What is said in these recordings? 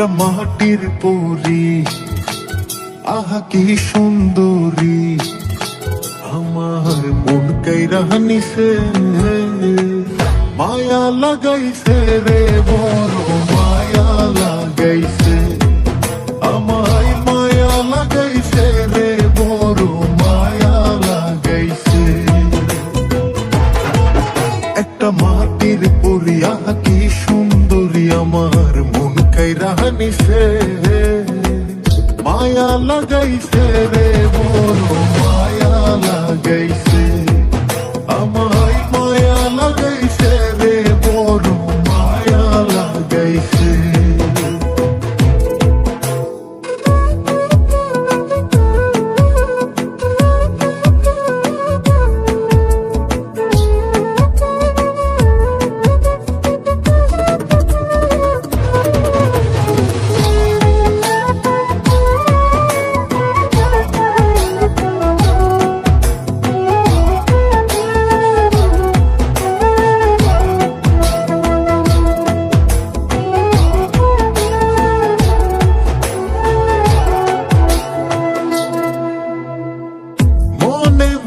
একটা মাটির পরী, আহা কি সুন্দরী, আমার মন কাইরা নিছে, মায়া লাগাইছে রে, বড় মায়া লাগাইছে, আমায় মায়া লাগাইছে রে, বড় মায়া লাগাইছে। একটা মাটির পরী, আহা কি সুন্দরী, আমার মন কাইরা নিছে, মায়া লাগাইছে রে, বড় মায়া লাগাইছে, আমায় মায়া লাগাইছে রে, বড় মায়া লাগাইছে।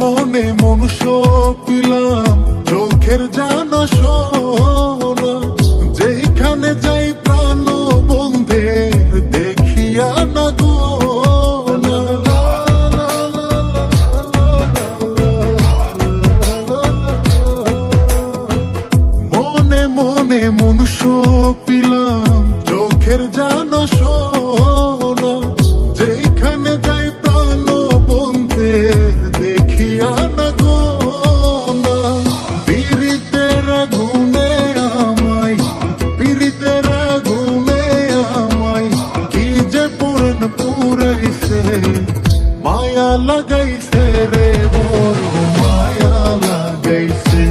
মনে মনুষ্য পিলাম, চোখের জানা সোনা, যেখানে যাই প্রাণ বন্ধের দেখিয়া না গো, মনে মনে মনুষ্য পিলাম, চোখের জানা সোনা, যেখানে যাই প্রাণ বন্ধের দেখিয়া না গো, পীড়িতের আগুনে আমায়, পীড়িতের আগুনে আমায়, কি যে পুরন পুরাইছে, মায়া লাগাইছে রে, বড় মায়া লাগাইছে,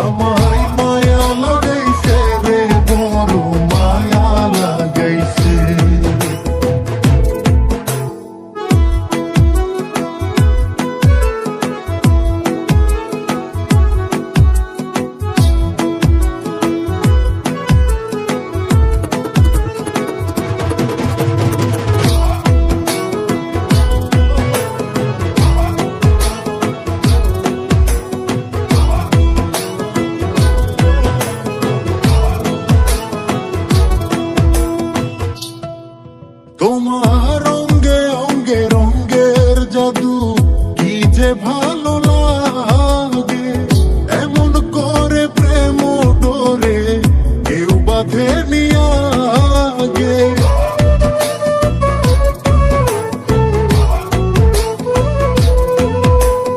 আমায় মায়া লাগাইছে রে, বড় মায়া লাগাইছে। তোমার অঙ্গে অঙ্গে রঙ্গের জাদু, কি যে ভালো লাগে, এমন করে প্রেম ডোরে কেউ বাঁধে নিয়ে আগে,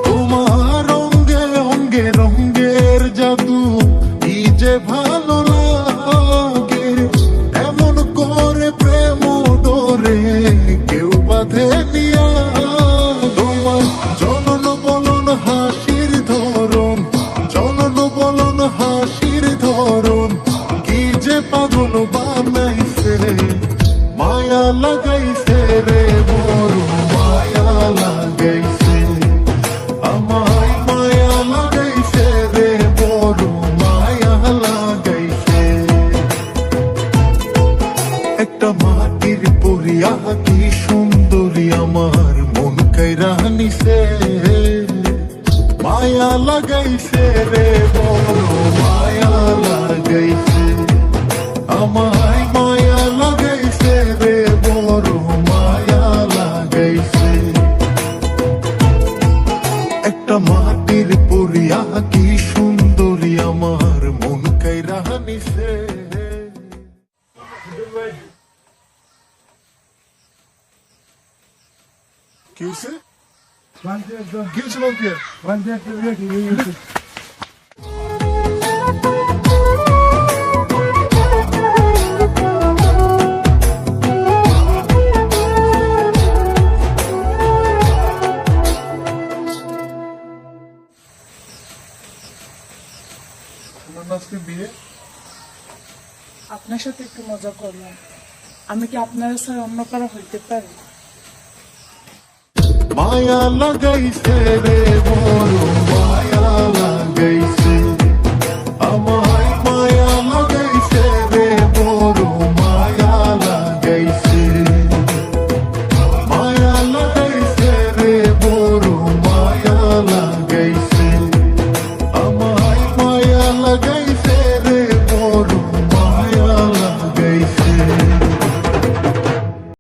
তোমার অঙ্গে অঙ্গে রঙ্গের জাদু, কি যে ভালো লাগে, এমন করে প্রেম ডোরে কেউ বাঁধে নিয়া, তোমার চলন বলন হাসির ধরন, চলন বলন হাসির ধরন, কি যে পাগল বানাইছে, মায়া লাগাইছে রে, বড় মায়া লাগাইছে, আমায় মায়া লাগাইছে রে, বড় মায়া লাগাইছে। একটা মাটির পরী, আহা কি সুন্দরী, আমার মন কাইরা নিছে, মায়া লাগাইছে রে, বড় মায়া লাগাইছে, আমায় মায়া লাগাইছে রে, বড় মায়া লাগাইছে। একটা মাটির পরী, আহা কি সুন্দরী, আমার মন কাইরা নিছে। কি হয়েছে? কি হয়েছে বাবুকে? বিয়ে আপনার সাথে একটু মজা করলাম, আমি কি আপনার ছাড়া অন্য কারো হইতে পারি? মায়া লাগাইছে রে, বড়